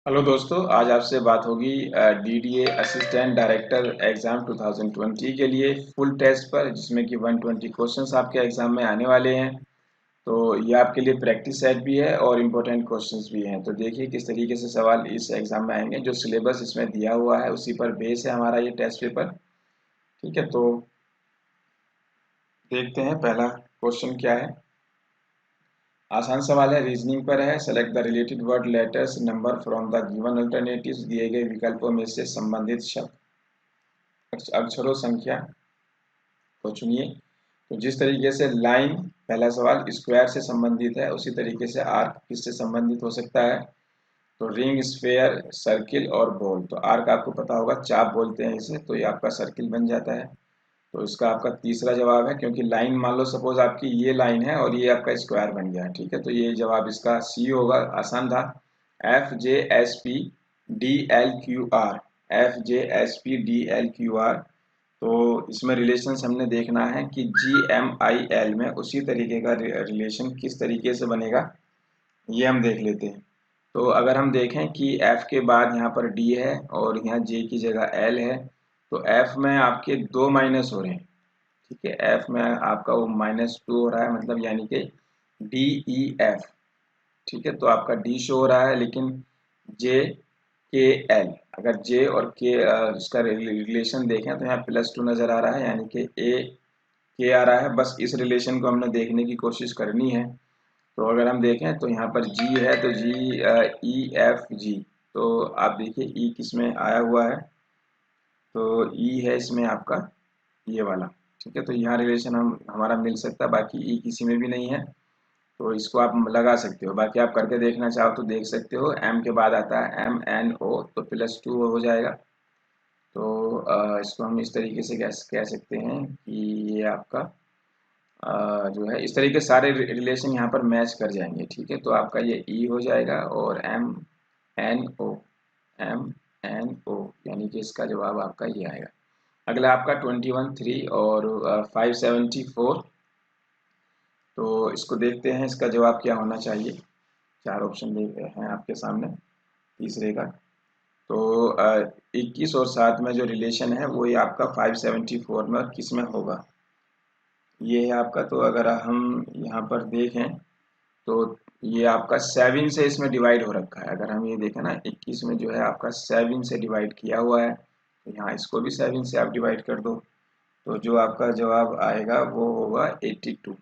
Hello दोस्तों, आज आपसे बात होगी डीडीए असिस्टेंट डायरेक्टर एग्जाम 2020 के लिए फुल टेस्ट पर, जिसमें कि 120 क्वेश्चंस आपके एग्जाम में आने वाले हैं। तो ये आपके लिए प्रैक्टिस सेट भी है और इम्पोर्टेंट क्वेश्चंस भी हैं। तो देखिए किस तरीके से सवाल इस एग्जाम में आएंगे। जो सिलेबस इसमें दिया हुआ है उसी पर बेस है हमारा ये टेस्ट पेपर। ठीक है, तो देखते हैं पहला क्वेश्चन क्या है। आसान सवाल है, रीजनिंग पर है। Select the related word letters number from the given alternatives. दिए गए विकल्पों में से संबंधित शब्द अक्षरों संख्या को चुनिए। तो जिस तरीके से लाइन, पहला सवाल स्क्वायर से संबंधित है, उसी तरीके से आर्क किससे संबंधित हो सकता है। तो रिंग, स्फेयर, सर्किल और बॉल। तो आर्क आपको पता होगा, चाप बोलते हैं इसे, तो ये आपका सर्किल बन जाता है। तो इसका आपका तीसरा जवाब है, क्योंकि लाइन मान लो सपोज आपकी ये लाइन है और ये आपका स्क्वायर बन गया। ठीक है, तो ये जवाब इसका सी होगा। आसान था। FJSP DLQR, FJSP DLQR। तो इसमें रिलेशंस हमने देखना है कि GMIL में उसी तरीके का रिलेशन किस तरीके से बनेगा, ये हम देख लेते हैं। तो अगर हम देखें कि F के बाद यहाँ पर D है और यहाँ J की जगह L है, तो F में आपके दो माइनस हो रहे हैं। ठीक है, F में आपका वो -2 हो रहा है, मतलब यानी कि DEF। ठीक है, तो आपका D शो हो रहा है, लेकिन JKL, अगर J और K इसका रिलेशन देखें तो यहाँ +2 नजर आ रहा है, यानी कि A K आ रहा है। बस इस रिलेशन को हमने देखने की कोशिश करनी है। तो अगर हम देखें तो यहाँ पर G है, तो GEFG। तो आप देखिए E किस में आया हुआ है, तो E है इसमें आपका ये वाला। ठीक है, तो यहाँ रिलेशन हमारा मिल सकता है, बाकी E किसी में भी नहीं है। तो इसको आप लगा सकते हो, बाकी आप करके देखना चाहो तो देख सकते हो। M के बाद आता है MNO, तो +2 हो जाएगा। तो इसको हम इस तरीके से कह सकते हैं कि ये आपका जो है, इस तरीके सारे रिलेशन यहाँ पर मैच कर जाएंगे। ठीक है, तो आपका ये E हो जाएगा और MNO यानी कि इसका जवाब आपका ये आएगा। अगला आपका 21(3) और 574। तो इसको देखते हैं, इसका जवाब क्या होना चाहिए। चार ऑप्शन हैं आपके सामने तीसरे का। तो 21 और 7 में जो रिलेशन है वो ये आपका 574 में और किस में होगा, ये है आपका। तो अगर हम यहाँ पर देखें तो ये आपका 7 से इसमें डिवाइड हो रखा है। अगर हम ये देखें ना, 21 में जो है आपका 7 से डिवाइड किया हुआ है, तो यहाँ इसको भी 7 से आप डिवाइड कर दो। तो जो आपका जवाब आएगा वो होगा 82।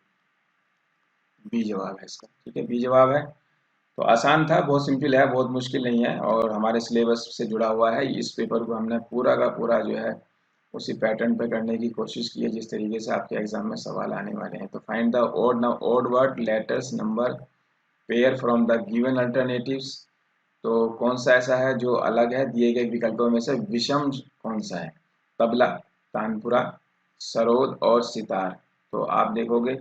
बी जवाब है इसका। ठीक है, बी जवाब है। तो आसान था, बहुत सिंपल है, बहुत मुश्किल नहीं है और हमारे सिलेबस से जुड़ा हुआ है। इस पेपर को हमने पूरा का पूरा जो है उसी पैटर्न पे करने की कोशिश की है जिस तरीके से आपके एग्जाम में सवाल आने वाले हैं। तो find the odd word letters number pair from the given alternatives. तो कौन सा ऐसा है जो अलग है दिए गए विकल्पों में से, विषम कौन सा है। तबला, तानपुरा, सरोद और सितार। तो आप देखोगे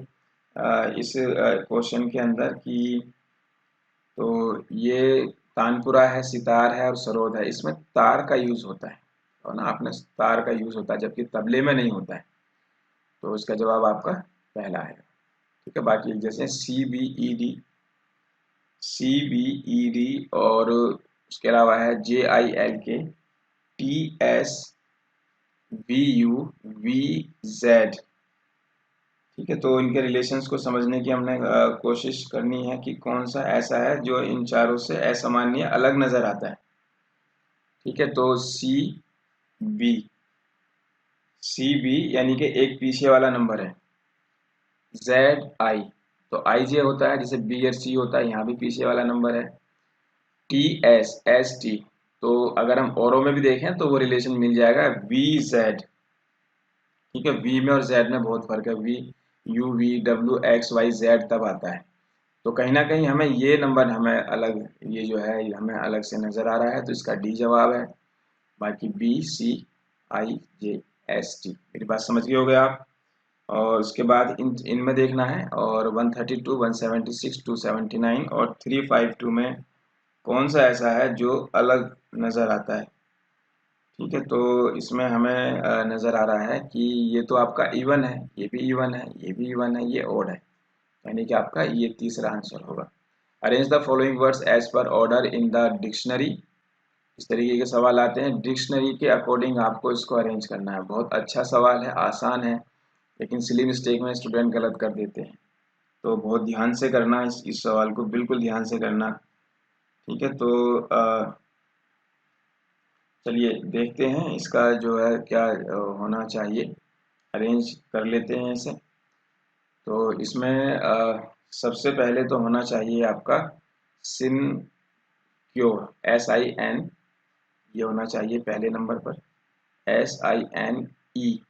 इस क्वेश्चन के अंदर कि तो ये तानपुरा है, सितार है और सरोद है, इसमें तार का यूज होता है और ना आपने तार का यूज होता है, जबकि तबले में नहीं होता है। तो इसका जवाब आपका पहला है। ठीक है, बाकी जैसे सी बी ई डी और उसके अलावा है JILK TSVUVZ। ठीक है, तो इनके रिलेशंस को समझने की हमने कोशिश करनी है कि कौन सा ऐसा है जो इन चारों से असामान्य अलग नजर आता है। ठीक है, तो बी सी बी यानी कि एक पीछे वाला नंबर है। ZI, तो IJ होता है, जैसे बी और सी होता है, यहाँ भी पीछे वाला नंबर है। TSST, तो अगर हम औरों में भी देखें तो वो रिलेशन मिल जाएगा VZ। ठीक है, V में और Z में बहुत फर्क है। VUVWXYZ तब आता है। तो कहीं ना कहीं हमें ये नंबर हमें अलग, ये जो है हमें अलग से नजर आ रहा है, तो इसका डी जवाब है। बाकी BCIJST, मेरी बात समझ गए होगे आप। और उसके बाद इनमें देखना है, और 132, 176, 279 और 352 में कौन सा ऐसा है जो अलग नजर आता है। ठीक है, तो इसमें हमें नजर आ रहा है कि ये तो आपका इवन है, ये भी इवन है, ये भी इवन है, ये ओड है, यानी कि आपका ये तीसरा आंसर होगा। Arrange the following words as per order in the dictionary. इस तरीके के सवाल आते हैं। डिक्शनरी के अकॉर्डिंग आपको इसको अरेंज करना है। बहुत अच्छा सवाल है, आसान है, लेकिन सिली मिस्टेक में स्टूडेंट गलत कर देते हैं। तो बहुत ध्यान से करना, इस सवाल को बिल्कुल ध्यान से करना। ठीक है, तो चलिए देखते हैं इसका जो है क्या होना चाहिए। अरेंज कर लेते हैं इसे। तो इसमें सबसे पहले तो होना चाहिए आपका सिनक्योर, SIN, ये होना चाहिए पहले नंबर पर, SINE। ठीक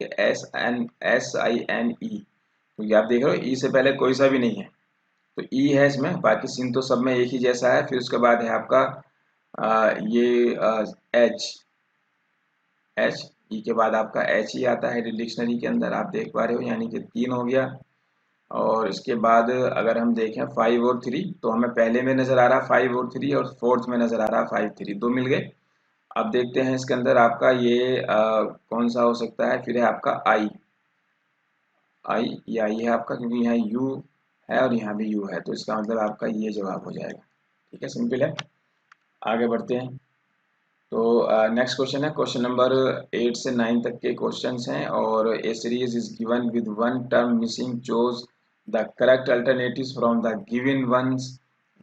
है, SINE। तो ये आप देख रहे हो, ई से पहले कोई सा भी नहीं है, तो ई है इसमें, बाकी सिन तो सब में एक ही जैसा है। फिर उसके बाद है आपका ये एच ई के बाद आपका एच ही आता है डिक्शनरी के अंदर, आप देख पा रहे हो, यानी कि 3 हो गया। और इसके बाद अगर हम देखें 5 और 3, तो हमें पहले में नज़र आ रहा 5 और 3, और फोर्थ में नज़र आ रहा 5 3, दो मिल गए। अब देखते हैं इसके अंदर आपका ये कौन सा हो सकता है। फिर है आपका आई, या ये है आपका, क्योंकि यहाँ यू है और यहाँ भी यू है, तो इसका मतलब आपका ये जवाब हो जाएगा। ठीक है, सिंपल है। आगे बढ़ते हैं। तो नेक्स्ट क्वेश्चन है, क्वेश्चन नंबर 8 से 9 तक के क्वेश्चंस हैं। और a series is given with one term missing, choose the correct alternatives from the given ones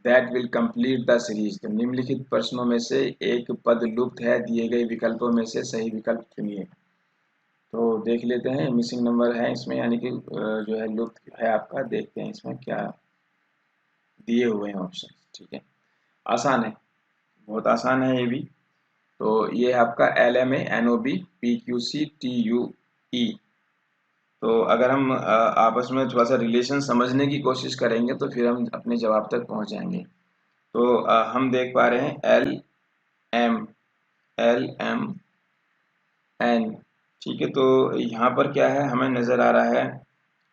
that will complete the series. तो निम्नलिखित प्रश्नों में से एक पद लुप्त है, दिए गए विकल्पों में से सही विकल्प चुनिए। तो देख लेते हैं, मिसिंग नंबर है इसमें, यानी कि जो है लुप्त है आपका। देखते हैं इसमें क्या दिए हुए हैं ऑप्शन। ठीक है, आसान है, बहुत आसान है ये भी। तो ये है आपका LMA NOB PQC TUE। तो अगर हम आपस में थोड़ा सा रिलेशन समझने की कोशिश करेंगे तो फिर हम अपने जवाब तक पहुंच जाएंगे। तो हम देख पा रहे हैं LMN। ठीक है, तो यहाँ पर क्या है, हमें नज़र आ रहा है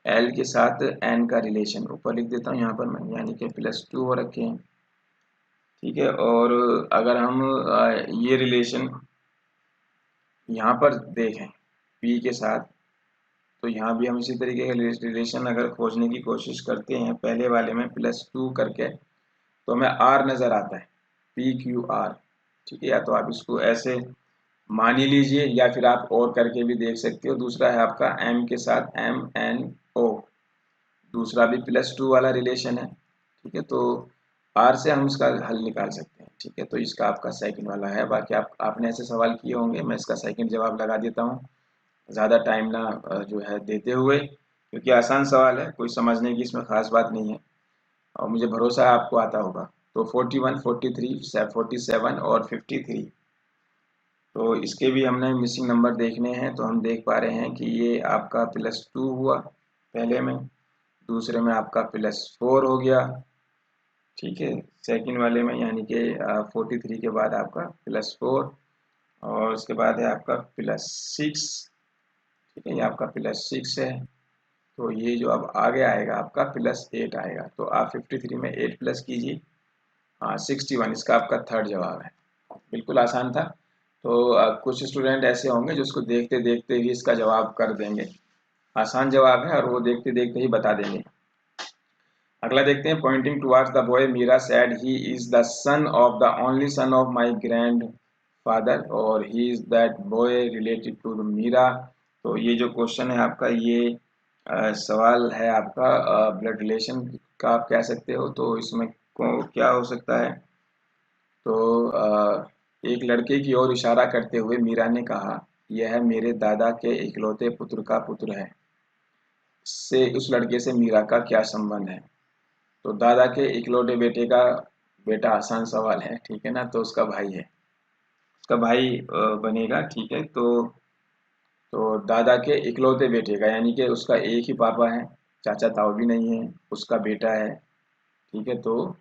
L के साथ N का रिलेशन। ऊपर लिख देता हूँ यहाँ पर मैं, यानी कि +2 हो रखे हैं। ठीक है, और अगर हम ये रिलेशन यहाँ पर देखें P के साथ, तो यहाँ भी हम इसी तरीके का रिलेशन अगर खोजने की कोशिश करते हैं, पहले वाले में +2 करके, तो हमें R नज़र आता है, PQR। ठीक है, या तो आप इसको ऐसे मान ही लीजिए, या फिर आप और करके भी देख सकते हो। दूसरा है आपका M के साथ MNO, दूसरा भी +2 वाला रिलेशन है। ठीक है, तो R से हम इसका हल निकाल सकते हैं। ठीक है, तो इसका आपका सेकंड वाला है। बाकी आपने ऐसे सवाल किए होंगे, मैं इसका सेकंड जवाब लगा देता हूँ, ज़्यादा टाइम ना जो है देते हुए, क्योंकि आसान सवाल है, कोई समझने की इसमें खास बात नहीं है, और मुझे भरोसा है आपको आता होगा। तो 41, 43, 47 और 53, तो इसके भी हमने मिसिंग नंबर देखने हैं। तो हम देख पा रहे हैं कि ये आपका +2 हुआ पहले में, दूसरे में आपका +4 हो गया। ठीक है, सेकंड वाले में, यानी कि 43 के बाद आपका +4, और उसके बाद है आपका +6। ठीक है, ये आपका +6 है। तो ये जो अब आगे आएगा आपका +8 आएगा। तो आप 53 में 8 प्लस कीजिए, हाँ 61, इसका आपका थर्ड जवाब है। बिल्कुल आसान था। तो कुछ स्टूडेंट ऐसे होंगे जो उसको देखते देखते ही इसका जवाब कर देंगे। आसान जवाब है और वो देखते देखते ही बता देंगे। अगला देखते हैं, pointing towards the boy Meera said he is the son of the only son of my grandfather, और he is that boy related to Meera. तो ये जो क्वेश्चन है आपका, ये सवाल है आपका ब्लड रिलेशन का, आप कह सकते हो। तो इसमें क्या हो सकता है, तो एक लड़के की ओर इशारा करते हुए मीरा ने कहा, यह मेरे दादा के इकलौते पुत्र का पुत्र है। से उस लड़के से मीरा का क्या संबंध है। तो दादा के इकलौते बेटे का बेटा, आसान सवाल है, ठीक है ना, तो उसका भाई है, उसका भाई बनेगा। ठीक है, तो दादा के इकलौते बेटे का, यानी कि उसका एक ही पापा है, चाचा ताऊ भी नहीं है, उसका बेटा है। ठीक है, तो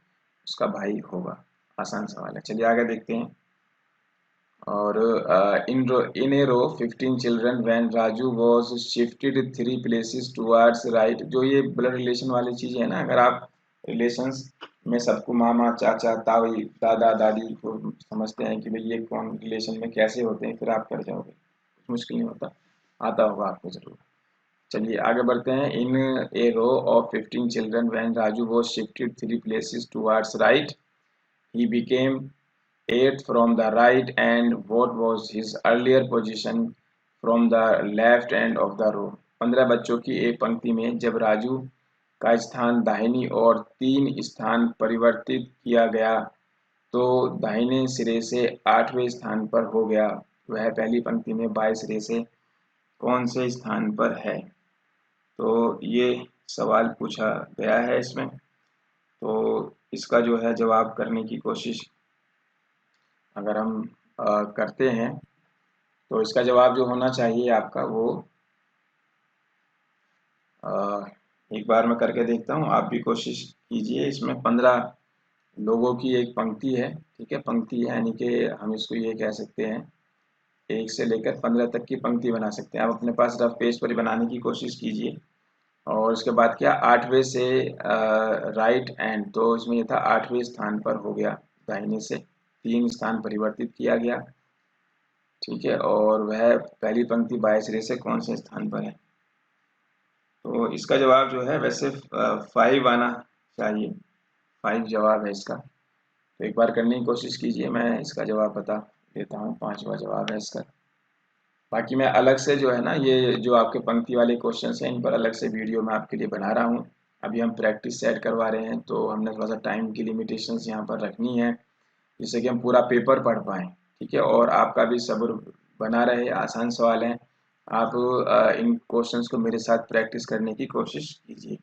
उसका भाई होगा। आसान सवाल है, चलिए आगे देखते हैं। और इन a row 15 children when Raju was shifted 3 places towards right. जो ये ब्लड रिलेशन वाली चीज़ है ना, अगर आप रिलेशंस में सबको मामा चाचा ताई दादा दादी को समझते हैं कि भाई ये कौन रिलेशन में कैसे होते हैं, फिर आप कर जाओगे, कुछ मुश्किल नहीं होता, आता होगा आपको जरूर। चलिए आगे बढ़ते हैं। In a row of 15 children when Raju was shifted 3 places towards right, he became 8 from the right and what was his earlier position from the left end of the row। 15 बच्चों की एक पंक्ति में जब राजू का स्थान दाहिनी ओर 3 स्थान परिवर्तित किया गया तो दाहिने सिरे से 8वें स्थान पर हो गया, वह पहली पंक्ति में बाएं सिरे से कौन से स्थान पर है। तो ये सवाल पूछा गया है इसमें। तो इसका जो है जवाब करने की कोशिश अगर हम करते हैं तो इसका जवाब जो होना चाहिए आपका वो एक बार मैं करके देखता हूँ, आप भी कोशिश कीजिए। इसमें 15 लोगों की एक पंक्ति है, ठीक है, पंक्ति है यानी कि हम इसको ये कह सकते हैं 1 से लेकर 15 तक की पंक्ति बना सकते हैं। आप अपने पास रफ पेज पर बनाने की कोशिश कीजिए। और उसके बाद क्या 8वें से राइट एंड, तो इसमें ये था 8वें स्थान पर हो गया, दाहिने से 3 स्थान परिवर्तित किया गया, ठीक है, और वह पहली पंक्ति बाएं सिरे से कौन से स्थान पर है। तो इसका जवाब जो है वैसे 5 आना चाहिए, 5 जवाब है इसका। तो एक बार करने की कोशिश कीजिए, मैं इसका जवाब बता देता हूँ, 5वां जवाब है इसका। बाकी मैं अलग से जो है ना ये जो आपके पंक्ति वाले क्वेश्चंस हैं इन पर अलग से वीडियो मैं आपके लिए बना रहा हूँ। अभी हम प्रैक्टिस सेट करवा रहे हैं तो हमने थोड़ा सा टाइम की लिमिटेशंस यहाँ पर रखनी है जिससे कि हम पूरा पेपर पढ़ पाएँ, ठीक है, और आपका भी सब्र बना रहे। आसान सवाल हैं, आप इन क्वेश्चंस को मेरे साथ प्रैक्टिस करने की कोशिश कीजिए।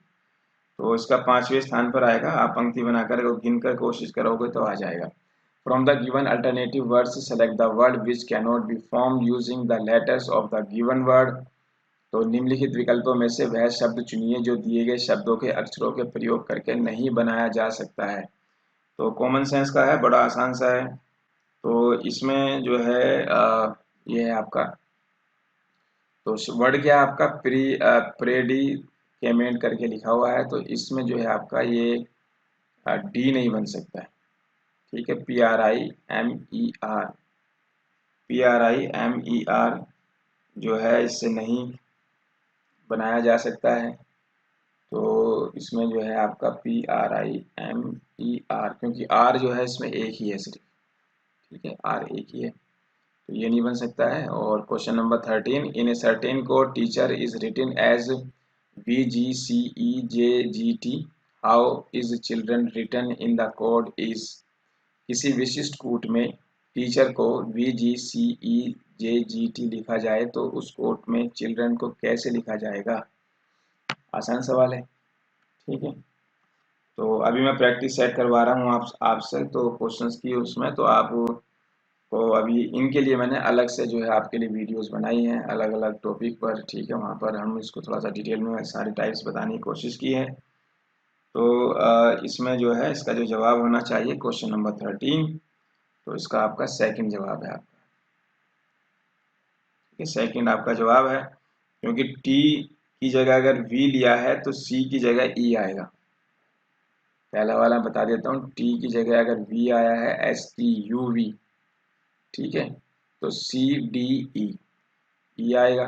तो इसका 5वें स्थान पर आएगा, आप पंक्ति बनाकर गिन कर कोशिश करोगे तो आ जाएगा। From the given alternative words, select the word which cannot be formed using the letters of the given word। तो निम्नलिखित विकल्पों में से वह शब्द चुनिए जो दिए गए शब्दों के अक्षरों के प्रयोग करके नहीं बनाया जा सकता है। तो कॉमन सेंस का है, बड़ा आसान सा है। तो इसमें जो है ये है आपका, तो वर्ड क्या है आपका प्रेडिकेमेंट करके लिखा हुआ है, तो इसमें जो है आपका ये डी नहीं बन सकता है, ठीक है, PRIMER जो है इससे नहीं बनाया जा सकता है। तो इसमें जो है आपका PRIMER, क्योंकि आर जो है इसमें एक ही है सिर्फ, ठीक है, आर एक ही है, तो ये नहीं बन सकता है। और question number 13, in a certain code teacher is written as VGCEJGT, how is children written in the code is. किसी विशिष्ट कूट में टीचर को VGCEJGT लिखा जाए तो उस कोट में चिल्ड्रन को कैसे लिखा जाएगा। आसान सवाल है, ठीक है। तो अभी मैं प्रैक्टिस सेट करवा रहा हूँ आपसे तो क्वेश्चंस की उसमें, तो आप तो अभी इनके लिए मैंने अलग से जो है आपके लिए वीडियोस बनाई हैं अलग अलग टॉपिक पर, ठीक है, वहाँ पर हम इसको थोड़ा सा डिटेल में सारी टाइप्स बताने की कोशिश की है। तो इसमें जो है इसका जो जवाब होना चाहिए क्वेश्चन नंबर 13, तो इसका आपका सेकंड जवाब है आपका, ठीक है, सेकंड आपका जवाब है, क्योंकि टी की जगह अगर वी लिया है तो सी की जगह ई आएगा। पहला वाला बता देता हूँ, टी की जगह अगर वी आया है STUV, ठीक है, तो CDE ई आएगा,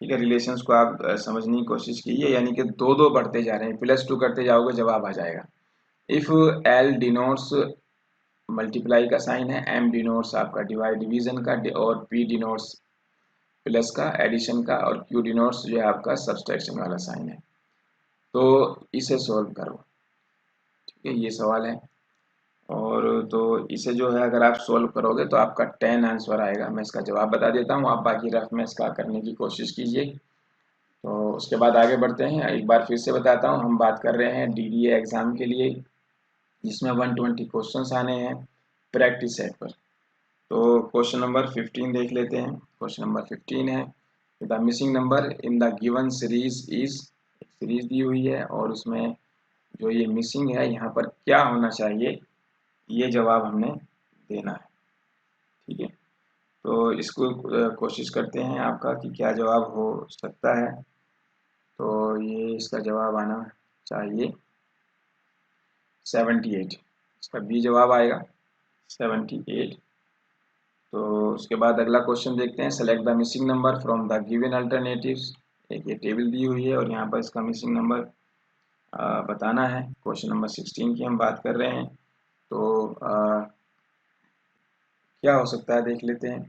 ठीक है। रिलेशंस को आप समझने की कोशिश कीजिए, यानी कि दो दो बढ़ते जा रहे हैं, +2 करते जाओगे जवाब आ जाएगा। इफ L डिनोट्स मल्टीप्लाई का साइन है, M डिनोट्स आपका डिवीजन का, और P डिनोट्स प्लस का एडिशन का, और Q डिनोट्स जो है आपका सब्सट्रैक्शन वाला साइन है। तो इसे सोल्व करो, ठीक है, ये सवाल है। और तो इसे जो है अगर आप सोल्व करोगे तो आपका 10 आंसर आएगा। मैं इसका जवाब बता देता हूँ, आप बाकी रफ में इसका करने की कोशिश कीजिए। तो उसके बाद आगे बढ़ते हैं, एक बार फिर से बताता हूँ, हम बात कर रहे हैं DDA एग्ज़ाम के लिए जिसमें 120 क्वेश्चंस आने हैं प्रैक्टिस सेट पर। तो क्वेश्चन नंबर 15 देख लेते हैं। क्वेश्चन नंबर 15 है, the missing number in the given series is, series दी हुई है और उसमें जो ये मिसिंग है यहाँ पर क्या होना चाहिए, ये जवाब हमने देना है, ठीक है। तो इसको कोशिश करते हैं आपका कि क्या जवाब हो सकता है। तो ये इसका जवाब आना चाहिए 78, इसका बी जवाब आएगा 78। तो उसके बाद अगला क्वेश्चन देखते हैं, select the missing number from the given alternatives. एक ये टेबल दी हुई है और यहाँ पर इसका मिसिंग नंबर बताना है। क्वेश्चन नंबर 16 की हम बात कर रहे हैं। तो क्या हो सकता है देख लेते हैं।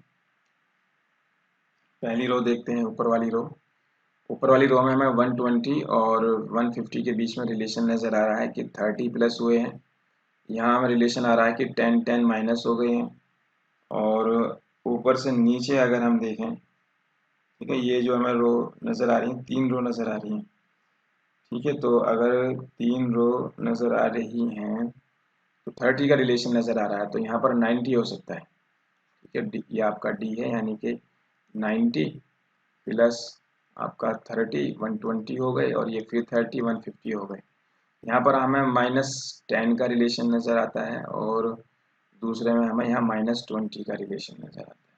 पहली रो देखते हैं, ऊपर वाली रो। ऊपर वाली रो में हमें 120 और 150 के बीच में रिलेशन नज़र आ रहा है कि 30 प्लस हुए हैं। यहाँ हमें रिलेशन आ रहा है कि 10 10 माइनस हो गए हैं। और ऊपर से नीचे अगर हम देखें, ठीक है, ये जो हमें रो नज़र आ रही हैं, 3 रो नज़र आ रही हैं। ठीक है, तो अगर 3 रो नज़र आ रही हैं तो 30 का रिलेशन नज़र आ रहा है, तो यहाँ पर 90 हो सकता है। ठीक है, ये आपका डी है, यानी कि 90 प्लस आपका 30 120 हो गए, और ये फिर 30 150 हो गए। यहाँ पर हमें -10 का रिलेशन नज़र आता है, और दूसरे में हमें यहाँ -20 का रिलेशन नज़र आता है।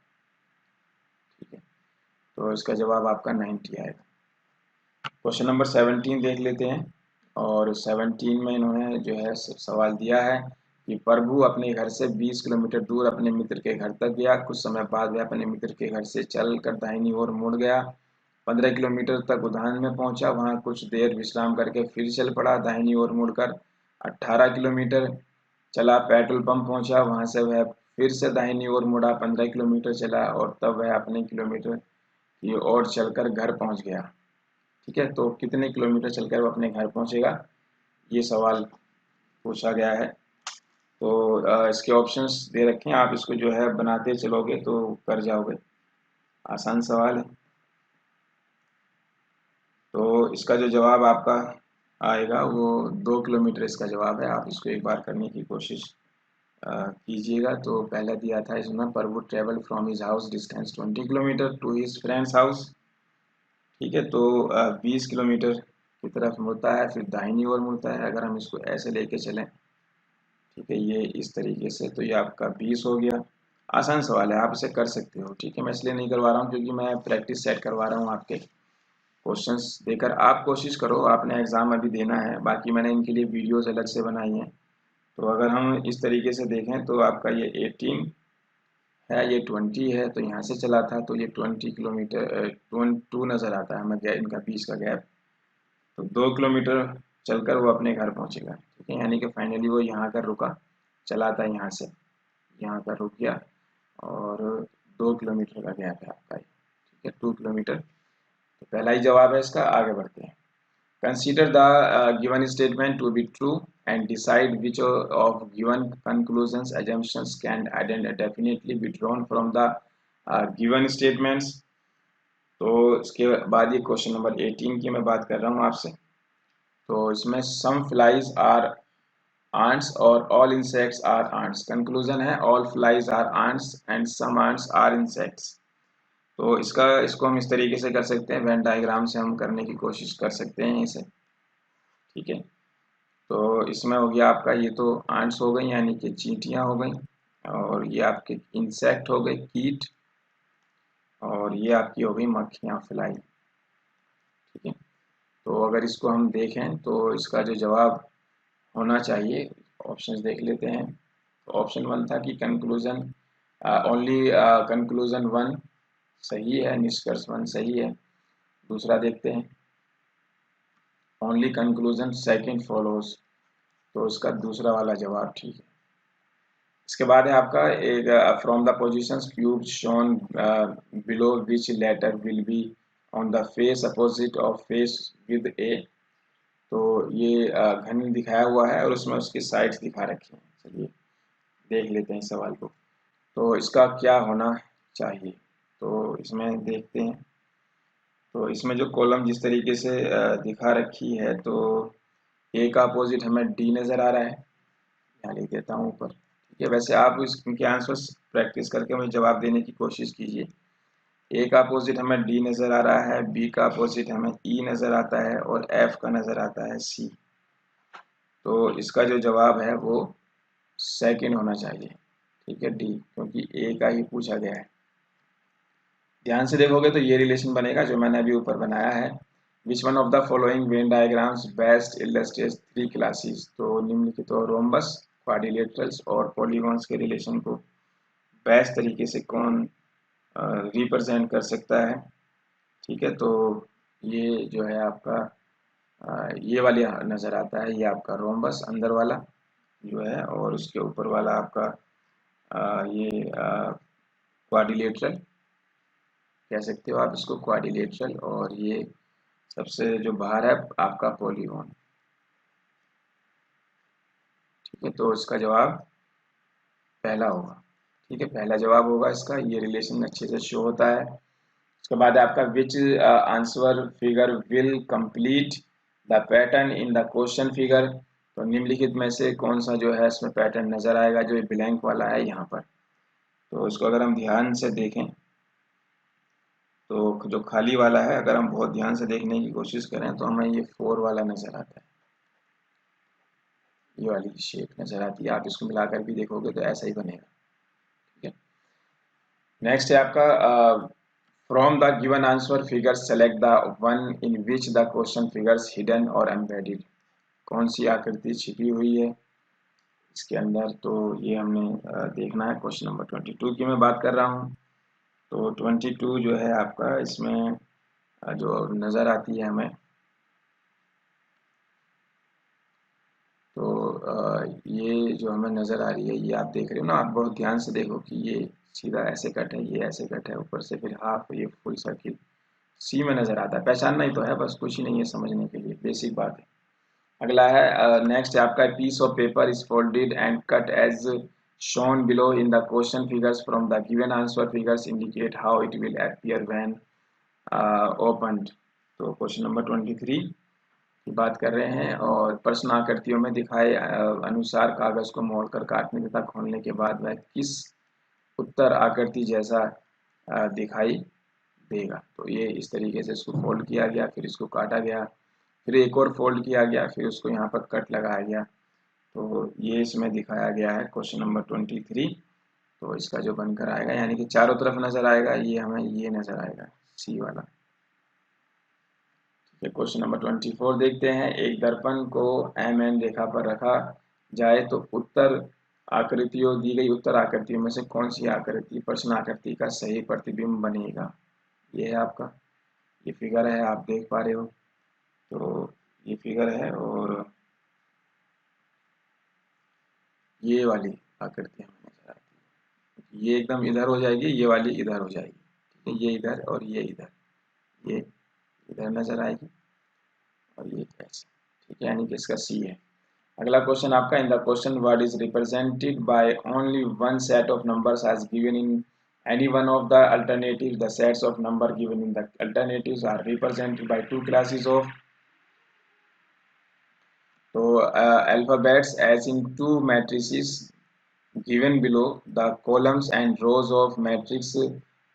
ठीक है, तो इसका जवाब आपका 90 आएगा। क्वेश्चन नंबर 17 देख लेते हैं। और 17 में इन्होंने जो है सवाल दिया है कि प्रभु अपने घर से 20 किलोमीटर दूर अपने मित्र के घर तक गया। कुछ समय बाद वह अपने मित्र के घर से चलकर दाहिनी ओर मुड़ गया। 15 किलोमीटर तक उद्यान में पहुंचा, वहां कुछ देर विश्राम करके फिर चल पड़ा। दाहिनी ओर मुड़कर 18 किलोमीटर चला, पेट्रोल पंप पहुंचा, वहां से वह फिर से दाहिनी ओर मुड़ा, 15 किलोमीटर चला, और तब वह अपने किलोमीटर की ओर चलकर घर पहुंच गया। ठीक है, तो कितने किलोमीटर चलकर वो अपने घर पहुंचेगा, ये सवाल पूछा गया है। तो इसके ऑप्शंस दे रखे हैं, आप इसको जो है बनाते चलोगे तो कर जाओगे। आसान सवाल है। तो इसका जो जवाब आपका आएगा वो 2 किलोमीटर इसका जवाब है। आप इसको एक बार करने की कोशिश कीजिएगा। तो पहले दिया था इसमें, पर वो travel from his house distance 20 kilometre to his friends house. ठीक है, तो 20 किलोमीटर की तरफ मुड़ता है, फिर दाहिनी ओर मुड़ता है। अगर हम इसको ऐसे लेके चलें, ठीक है, ये इस तरीके से, तो ये आपका 20 हो गया। आसान सवाल है, आप इसे कर सकते हो। ठीक है, मैं इसलिए नहीं करवा रहा हूँ क्योंकि मैं प्रैक्टिस सेट करवा रहा हूँ आपके क्वेश्चंस देकर। आप कोशिश करो, आपने एग्ज़ाम अभी देना है, बाकी मैंने इनके लिए वीडियोस अलग से बनाई हैं। तो अगर हम इस तरीके से देखें तो आपका ये 18 है, ये 20 है, तो यहाँ से चला था तो ये 20 किलोमीटर 2 नज़र आता है हमें, इनका 20 का गैप। तो 2 किलोमीटर चलकर वो अपने घर पहुंचेगा। ठीक है, यानी कि फाइनली वो यहाँ कर रुका, चला था यहाँ से, यहाँ पर रुक गया, और 2 किलोमीटर का गैप है आपका। ठीक है, 2 किलोमीटर। तो पहला ही जवाब है इसका। आगे बढ़ते हैं। Consider the given statement to be true and decide which of given conclusions assumptions can definitely be drawn from the given statements. तो इसके बाद ये क्वेश्चन नंबर 18 की मैं बात कर रहा हूँ आपसे। तो इसमें सम फ्लाइज आर ants और all insects are ants। Conclusion है all flies are ants and some ants are insects। तो इसको हम इस तरीके से कर सकते हैं, वेन डायग्राम से हम करने की कोशिश कर सकते हैं इसे। ठीक है, तो इसमें हो गया आपका, ये तो ants हो गई यानी कि चींटियां हो गई, और ये आपके इंसेक्ट हो गए कीट, और ये आपकी हो गई मक्खियां फ्लाई। ठीक है, तो अगर इसको हम देखें तो इसका जो जवाब होना चाहिए, ऑप्शंस देख लेते हैं। तो ऑप्शन 1 था कि कंक्लूजन ओनली कंक्लूजन 1 सही है, निष्कर्ष 1 सही है। दूसरा देखते हैं, ओनली कंक्लूजन सेकंड फॉलोज, तो इसका दूसरा वाला जवाब ठीक है। इसके बाद है आपका एक from the positions cube shown below which letter will be on the face opposite of face with A. तो ये घन दिखाया हुआ है और उसमें उसकी साइड्स दिखा रखी हैं। चलिए देख लेते हैं इस सवाल को। तो इसका क्या होना चाहिए, तो इसमें देखते हैं। तो इसमें जो कॉलम जिस तरीके से दिखा रखी है, तो ए का अपोजिट हमें डी नज़र आ रहा है, यहाँ लिख देता हूँ ऊपर। ठीक है, वैसे आप इनके आंसर्स प्रैक्टिस करके मुझे जवाब देने की कोशिश कीजिए। ए का अपोजिट हमें डी नज़र आ रहा है, बी का अपोजिट हमें ई नज़र आता है, और एफ का नज़र आता है सी। तो इसका जो जवाब है वो सेकंड होना चाहिए। ठीक है, डी, क्योंकि ए का ही पूछा गया है। ध्यान से देखोगे तो ये रिलेशन बनेगा जो मैंने अभी ऊपर बनाया है। Which one of the following Venn diagrams best illustrates 3 classes. तो निम्नलिखित तो रोम्बस, क्वाड्रिलेटरल्स और पॉलीगॉन्स के रिलेशन को बेस्ट तरीके से कौन रिप्रेजेंट कर सकता है। ठीक है, तो ये जो है आपका ये वाली नज़र आता है, ये आपका रोम्बस अंदर वाला जो है, और उसके ऊपर वाला आपका ये क्वाड्रिलेटरल कह सकते हो आप इसको, क्वाड्रिलेटरल। और ये सबसे जो बाहर है आपका पॉलीगॉन। ठीक है, तो इसका जवाब पहला होगा। ठीक है, पहला जवाब होगा इसका, ये रिलेशन अच्छे से शो होता है। उसके बाद आपका विच answer figure will complete the pattern in the question figure. तो निम्नलिखित में से कौन सा जो है इसमें पैटर्न नजर आएगा, जो ब्लैंक वाला है यहाँ पर। तो इसको अगर हम ध्यान से देखें तो जो खाली वाला है, अगर हम बहुत ध्यान से देखने की कोशिश करें तो हमें ये 4 वाला नजर आता है, ये वाली शेप नजर आती है। आप इसको मिलाकर भी देखोगे तो ऐसा ही बनेगा। ठीक है, नेक्स्ट है आपका from the given answer figure select the one in which the question figures hidden और एम्बेडेड। कौन सी आकृति छिपी हुई है इसके अंदर, तो ये हमने देखना है। क्वेश्चन नंबर 22 की मैं बात कर रहा हूँ। तो 22 जो है आपका, इसमें जो नज़र आती है हमें, तो ये जो हमें नज़र आ रही है, ये आप देख रहे हो ना, आप बहुत ध्यान से देखो कि ये सीधा ऐसे कट है, ये ऐसे कट है, ऊपर से फिर हाफ, ये फुल सर्किल सी में नज़र आता है। पहचानना ही तो है, बस कुछ ही नहीं है, समझने के लिए बेसिक बात है। अगला है नेक्स्ट है आपका piece of paper is folded and cut as shown below in the question figures from the given answer figures indicate how it will appear when opened। तो क्वेश्चन नंबर 23 की बात कर रहे हैं, और प्रश्न आकृतियों में दिखाए अनुसार कागज को मोड़कर काटने तथा खोलने के बाद वह किस उत्तर आकृति जैसा दिखाई देगा। तो ये इस तरीके से इसको फोल्ड किया गया, फिर इसको काटा गया, फिर एक और फोल्ड किया गया, फिर उसको यहाँ पर कट लगाया गया। तो ये इसमें दिखाया गया है क्वेश्चन नंबर 23। तो इसका जो बनकर आएगा, यानी कि चारों तरफ नजर आएगा, ये हमें ये नजर आएगा, सी वाला। ठीक है, क्वेश्चन नंबर 24 देखते हैं। एक दर्पण को एम एन रेखा पर रखा जाए तो उत्तर आकृतियों दी गई उत्तर आकृतियों में से कौन सी आकृति प्रश्न आकृति का सही प्रतिबिंब बनेगा। ये है आपका, ये फिगर है, आप देख पा रहे हो। तो ये फिगर है, और ये वाली आकृति हमें नजर आती है। ये एकदम इधर हो जाएगी, ये वाली इधर हो जाएगी। ठीक है, ये इधर और ये इधर, ये इधर नजर आएगी, और ये ऐसे। ठीक है, यानी कि इसका सी है। अगला क्वेश्चन आपका, in the question word is represented by only one set of numbers as given in any one of the alternatives, the sets of number given in the alternatives are represented by two classes of alphabets as in two matrices given below. The columns and rows of matrix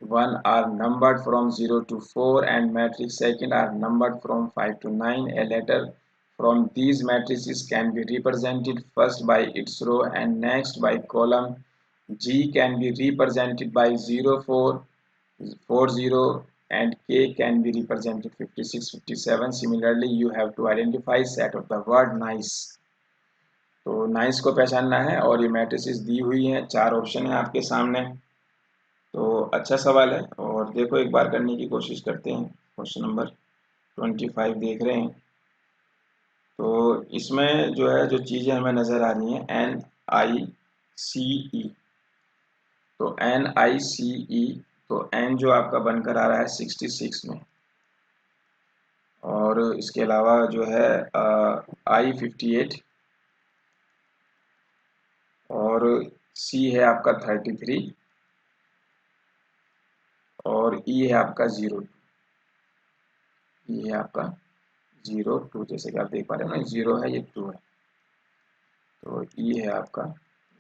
1 are numbered from 0 to 4 and matrix second are numbered from 5 to 9. A letter from these matrices can be represented first by its row and next by column. G can be represented by 0, 4, 4, 0 and K can be represented 56, 57. Similarly, you have to identify set of the word nice. तो nice को पहचानना है, और ये matrices दी हुई हैं, 4 option है आपके सामने। तो अच्छा सवाल है, और देखो एक बार करने की कोशिश करते हैं। क्वेश्चन नंबर 25 देख रहे हैं। तो इसमें जो है, जो चीज़ें हमें नज़र आ रही हैं, NICE। तो NICE, तो N जो आपका बनकर आ रहा है 66 में, और इसके अलावा जो है I58, और C है आपका 33, और E है आपका 02। ये है आपका 02, जैसे कि आप देख पा रहे हो ना, 0 है, ये 2 है। तो ये है आपका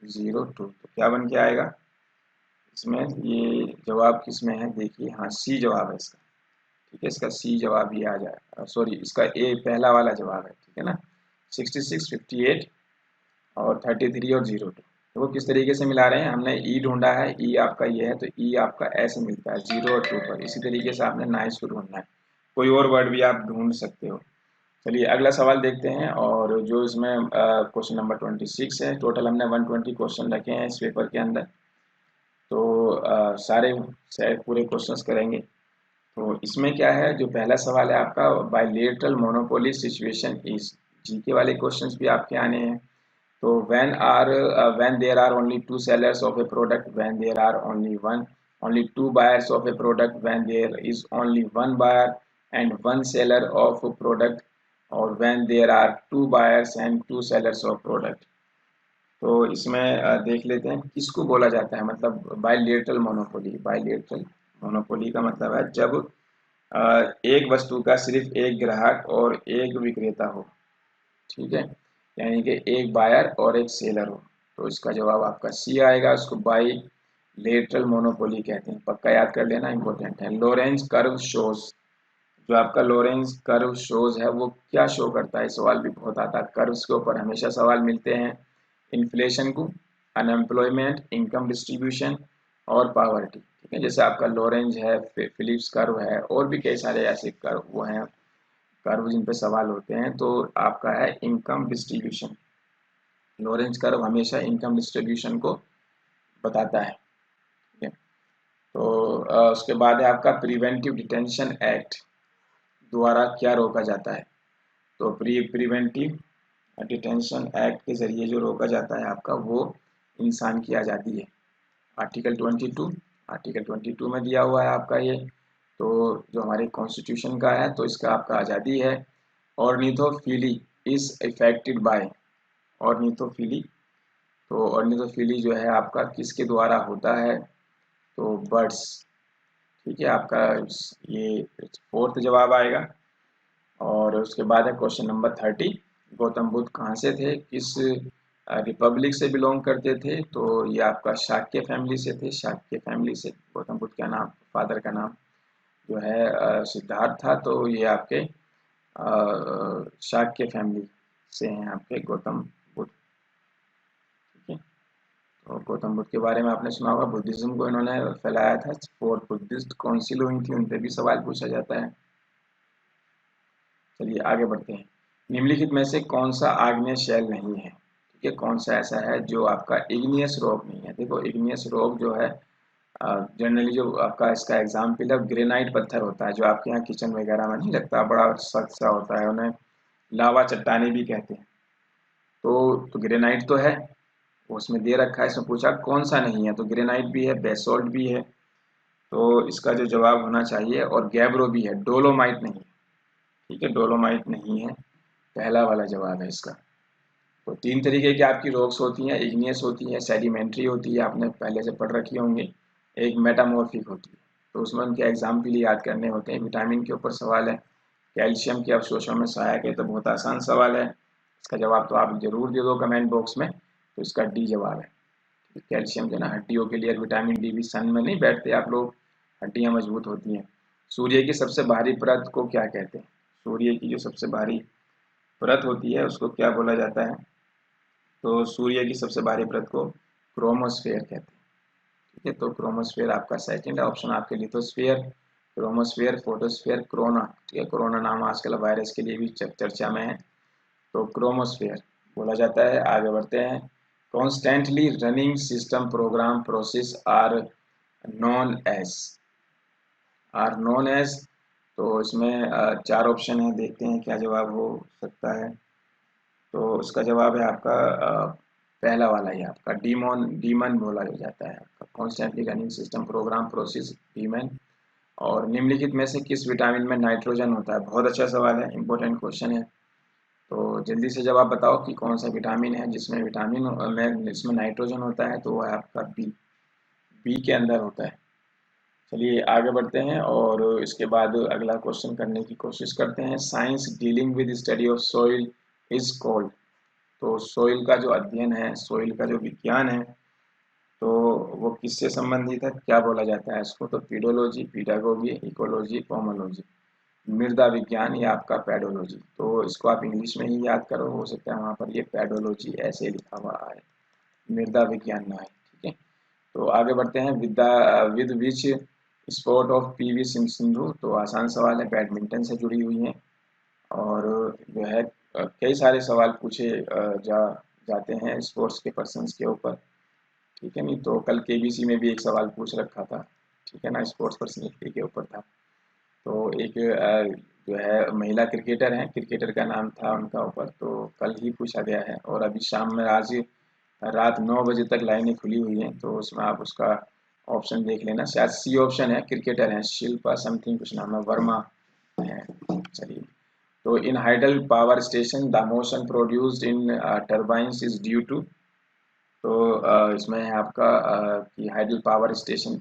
02। तो क्या बन के आएगा इसमें, ये जवाब किसमें है देखिए, हाँ C जवाब है इसका। ठीक है, इसका C जवाब ये आ जाएगा, सॉरी इसका A पहला वाला जवाब है। ठीक है ना, 66, 58 और 33 और 02। तो वो किस तरीके से मिला रहे हैं, हमने E ढूंढा है, E आपका ये है, तो E आपका ऐसे मिलता है 0 और 2 पर। इसी तरीके से आपने नाइस को ढूंढना है, कोई और वर्ड भी आप ढूंढ सकते हो। चलिए अगला सवाल देखते हैं, और जो इसमें क्वेश्चन नंबर 26 है। टोटल हमने 120 क्वेश्चन रखे हैं इस पेपर के अंदर। तो सारे पूरे क्वेश्चंस करेंगे। तो इसमें क्या है, जो पहला सवाल है आपका, bilateral monopoly situation is, GK वाले क्वेश्चंस भी आपके आने हैं। तो when there are only two sellers of a product, when there are only two buyers of a product, when there is only one buyer and one seller of a product, और when there are two buyers and two sellers of product। तो इसमें देख लेते हैं किसको बोला जाता है, मतलब बायलेटरल मोनोपोली। बायलेटरल मोनोपोली का मतलब है जब एक वस्तु का सिर्फ एक ग्राहक और एक विक्रेता हो, ठीक है, यानी कि एक बायर और एक सेलर हो। तो इसका जवाब आपका सी आएगा, उसको बाई लेटरल मोनोपोली कहते हैं, पक्का याद कर लेना, इंपॉर्टेंट है। लोरेंज कर्व शोज, जो आपका लोरेंज कर्व शोज है वो क्या शो करता है, सवाल भी बहुत आता है, कर्व्स के ऊपर हमेशा सवाल मिलते हैं। इन्फ्लेशन को, अनएम्प्लॉयमेंट, इनकम डिस्ट्रीब्यूशन और पावर्टी, ठीक है। जैसे आपका लोरेंज है, फिलिप्स कर्व है, और भी कई सारे ऐसे कर्व वो हैं, कर्व जिन पे सवाल होते हैं। तो आपका है इनकम डिस्ट्रीब्यूशन, लॉरेंज कर्व हमेशा इनकम डिस्ट्रीब्यूशन को बताता है, ठीक है। तो उसके बाद है आपका प्रिवेंटिव डिटेंशन एक्ट द्वारा क्या रोका जाता है। तो प्रिवेंटिव डिटेंशन एक्ट के जरिए जो रोका जाता है आपका, वो इंसान की आज़ादी है। आर्टिकल 22, आर्टिकल 22 में दिया हुआ है आपका ये, तो जो हमारे कॉन्स्टिट्यूशन का है, तो इसका आपका आज़ादी है। Ornithophily is affected by, ornithophily, तो ऑर्निथोफिली जो है आपका किसके द्वारा होता है, तो बर्ड्स, ठीक है। आपका ये फोर्थ जवाब आएगा। और उसके बाद है क्वेश्चन नंबर 30, गौतम बुद्ध कहाँ से थे, किस रिपब्लिक से बिलोंग करते थे। तो ये आपका शाक्य फैमिली से थे, शाक्य फैमिली से। गौतम बुद्ध का नाम, फादर का नाम जो है सिद्धार्थ था, तो ये आपके शाक्य फैमिली से हैं आपके गौतम बुद्ध, ठीक है। तो गौतम बुद्ध के बारे में आपने सुना होगा, बुद्धिज्म को इन्होंने फैलाया था। 4 बुद्धिस्ट काउंसिल हुई थी, उन पे भी सवाल पूछा जाता है। चलिए आगे बढ़ते हैं। निम्नलिखित में से कौन सा आग्नेय शैल नहीं है, ठीक है, कौन सा ऐसा है जो आपका इग्नियस रॉक नहीं है। देखो इग्नियस रॉक जो है जनरली जो आपका इसका एग्जाम्पल है ग्रेनाइट पत्थर होता है, जो आपके यहाँ किचन वगैरह में नहीं लगता, बड़ा सख्त सा होता है, उन्हें लावा चट्टाने भी कहते हैं। तो ग्रेनाइट तो है, उसमें दे रखा है, इसमें पूछा कौन सा नहीं है, तो ग्रेनाइट भी है, बेसोल्ट भी है, तो इसका जो जवाब होना चाहिए, और गैब्रो भी है, डोलोमाइट नहीं, ठीक है, डोलोमाइट नहीं है, पहला वाला जवाब है इसका। तो 3 तरीके की आपकी रॉक्स होती हैं, इग्नियस होती है, सेडिमेंट्री होती है, आपने पहले से पढ़ रखी होंगी, एक मेटामॉर्फिक होती है। तो उसमें उनके एग्जाम्पल याद करने होते हैं। विटामिन के ऊपर सवाल है, कैल्शियम के अवशोषण में सहायक है, तो बहुत आसान सवाल है, इसका जवाब तो आप जरूर दे दो कमेंट बॉक्स में। तो इसका डी जवाब है। कैल्शियम जो ना हड्डियों के लिए, विटामिन डी भी सन में नहीं बैठते आप लोग, हड्डियां मजबूत होती हैं। सूर्य की सबसे भारी परत को क्या कहते हैं, सूर्य की जो सबसे भारी परत होती है उसको क्या बोला जाता है, तो सूर्य की सबसे भारी परत को क्रोमोस्फेयर कहते हैं, ठीक है। तो क्रोमोस्फेयर आपका सेकंड ऑप्शन, आपके लिथोस्फेयर, क्रोमोस्फेयर, फोटोस्फेयर, कोरोना, ठीक है, कोरोना नाम आजकल वायरस के लिए भी चर्चा में है, तो क्रोमोस्फेयर बोला जाता है। आगे बढ़ते हैं। Constantly running system program process are known as, are known as, तो इसमें 4 ऑप्शन है, देखते हैं क्या जवाब हो सकता है। तो उसका जवाब है आपका पहला वाला ही, आपका डीमन बोला जाता है आपका, constantly running system program process demon. और निम्नलिखित में से किस विटामिन में नाइट्रोजन होता है, बहुत अच्छा सवाल है, इंपॉर्टेंट क्वेश्चन है। तो जल्दी से जवाब बताओ कि कौन सा विटामिन है जिसमें इसमें नाइट्रोजन होता है, तो वो है आपका बी, बी के अंदर होता है। चलिए आगे बढ़ते हैं और इसके बाद अगला क्वेश्चन करने की कोशिश करते हैं। Science dealing with study of soil is called, तो सॉइल का जो अध्ययन है, सॉइल का जो विज्ञान है, तो वो किससे संबंधित है, क्या बोला जाता है इसको, तो पीडोलॉजी, पीडागोगी, इकोलॉजी, पोमोलॉजी, मृदा विज्ञान या आपका पैडोलॉजी। तो इसको आप इंग्लिश में ही याद करो, हो सकता है वहाँ पर ये पैडोलॉजी ऐसे लिखा हुआ आए, मृदा विज्ञान ना आए, ठीक है। तो आगे बढ़ते हैं। With which sport of PV Sindhu, तो आसान सवाल है, बैडमिंटन से जुड़ी हुई है। और जो है कई सारे सवाल पूछे जाते हैं स्पोर्ट्स के पर्सन्स के ऊपर, ठीक है। नहीं तो कल केबीसी में भी एक सवाल पूछ रखा था, ठीक है ना, स्पोर्ट्स पर्सनैलिटी के ऊपर था। तो एक जो है महिला क्रिकेटर हैं, क्रिकेटर का नाम था उनका ऊपर, तो कल ही पूछा गया है। और अभी शाम में आज रात 9 बजे तक लाइनें खुली हुई हैं, तो उसमें आप उसका ऑप्शन देख लेना। शायद सी ऑप्शन है, क्रिकेटर हैं, शिल्पा समथिंग कुछ नाम है, वर्मा है। चलिए, तो in hydel power station the motion produced in turbines is due to, तो इसमें है आपका कि हाइडल पावर स्टेशन,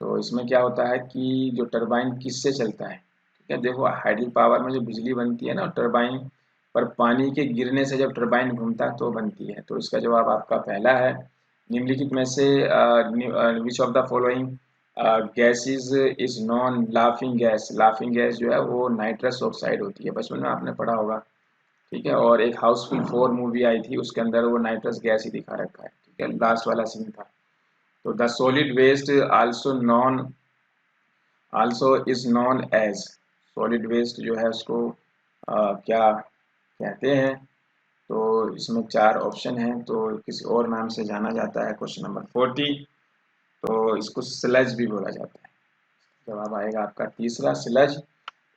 तो इसमें क्या होता है कि जो टरबाइन किससे चलता है, ठीक है। देखो, हाइडल पावर में जो बिजली बनती है ना, टरबाइन पर पानी के गिरने से जब टरबाइन घूमता है तो बनती है। तो इसका जवाब आपका पहला है। निम्नलिखित में से विच of the following gases is non laughing gas, laughing gas जो है वो नाइट्रस ऑक्साइड होती है, बचपन में आपने पढ़ा होगा, ठीक है। और एक हाउसफुल 4 मूवी आई थी, उसके अंदर वो नाइट्रस गैस ही दिखा रखा है, ठीक है, लास्ट वाला सीन था। तो the solid waste also is known as, solid waste जो है उसको क्या कहते हैं, तो इसमें 4 ऑप्शन हैं, तो किसी और नाम से जाना जाता है। क्वेश्चन नंबर 40, तो इसको स्लज भी बोला जाता है। जवाब आएगा आपका तीसरा, sludge.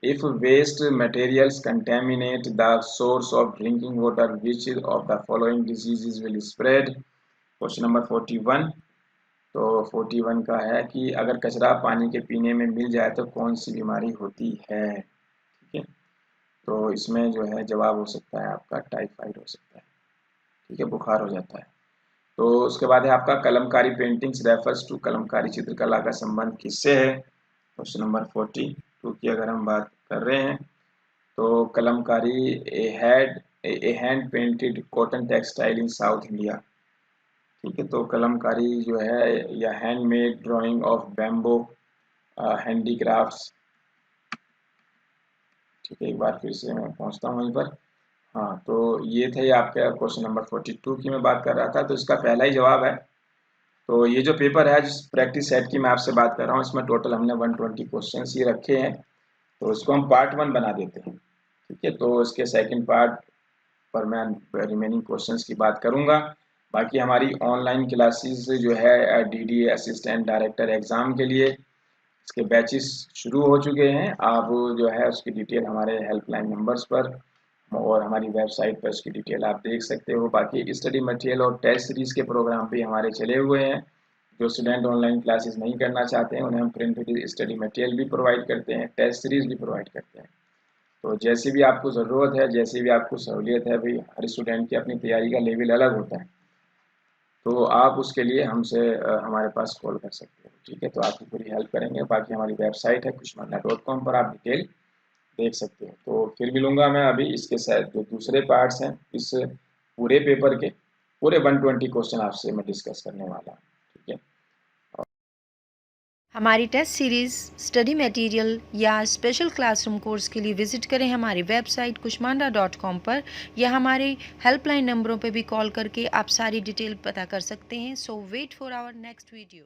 If waste materials contaminate the source of drinking water, which of the following diseases will spread. Question number 41, तो 41 का है कि अगर कचरा पानी के पीने में मिल जाए तो कौन सी बीमारी होती है, ठीक है। तो इसमें जो है जवाब हो सकता है आपका टाइफाइड हो सकता है, ठीक है, बुखार हो जाता है। तो उसके बाद है आपका Kalamkari paintings refers to, Kalamkari चित्रकला का संबंध किससे है। क्वेश्चन नंबर 42 की अगर हम बात कर रहे हैं, तो Kalamkari a hand painted cotton textile in south India, ठीक है। तो कलमकारी जो है या handmade drawing of bamboo handicrafts, ठीक है। एक बार फिर से मैं पहुंचता हूँ वहीं पर। हाँ, तो ये थे आपके क्वेश्चन नंबर 42 की मैं बात कर रहा था, तो इसका पहला ही जवाब है। तो ये जो पेपर है जिस प्रैक्टिस सेट की मैं आपसे बात कर रहा हूँ, इसमें टोटल हमने 120 क्वेश्चन ये रखे हैं, तो इसको हम पार्ट 1 बना देते हैं, ठीक है। तो इसके सेकेंड पार्ट पर मैं रिमेनिंग क्वेश्चंस की बात करूंगा। बाकी हमारी ऑनलाइन क्लासेस जो है डीडीए असिस्टेंट डायरेक्टर एग्जाम के लिए, इसके बैचेस शुरू हो चुके हैं। आप जो है उसकी डिटेल हमारे हेल्पलाइन नंबर्स पर और हमारी वेबसाइट पर उसकी डिटेल आप देख सकते हो। बाकी स्टडी मटेरियल और टेस्ट सीरीज के प्रोग्राम भी हमारे चले हुए हैं। जो स्टूडेंट ऑनलाइन क्लासेस नहीं करना चाहते हैं उन्हें हम प्रिंटेड स्टडी मटेरियल भी प्रोवाइड करते हैं, टेस्ट सीरीज भी प्रोवाइड करते हैं। तो जैसे भी आपको ज़रूरत है, जैसे भी आपको सहूलियत है, भाई हर स्टूडेंट की अपनी तैयारी का लेवल अलग होता है, तो आप उसके लिए हमसे हमारे पास कॉल कर सकते हो, ठीक है। तो आपकी पूरी हेल्प करेंगे। बाकी हमारी वेबसाइट है kushmanda.com पर आप डिटेल देख सकते हो। तो फिर मिलूंगा मैं अभी इसके साथ जो दूसरे पार्ट्स हैं इस पूरे पेपर के, पूरे 120 क्वेश्चन आपसे मैं डिस्कस करने वाला हूँ, ठीक है। हमारी टेस्ट सीरीज़, स्टडी मटेरियल या स्पेशल क्लासरूम कोर्स के लिए विज़िट करें हमारी वेबसाइट kushmanda.com पर, या हमारे हेल्पलाइन नंबरों पर भी कॉल करके आप सारी डिटेल पता कर सकते हैं। So wait for our next video.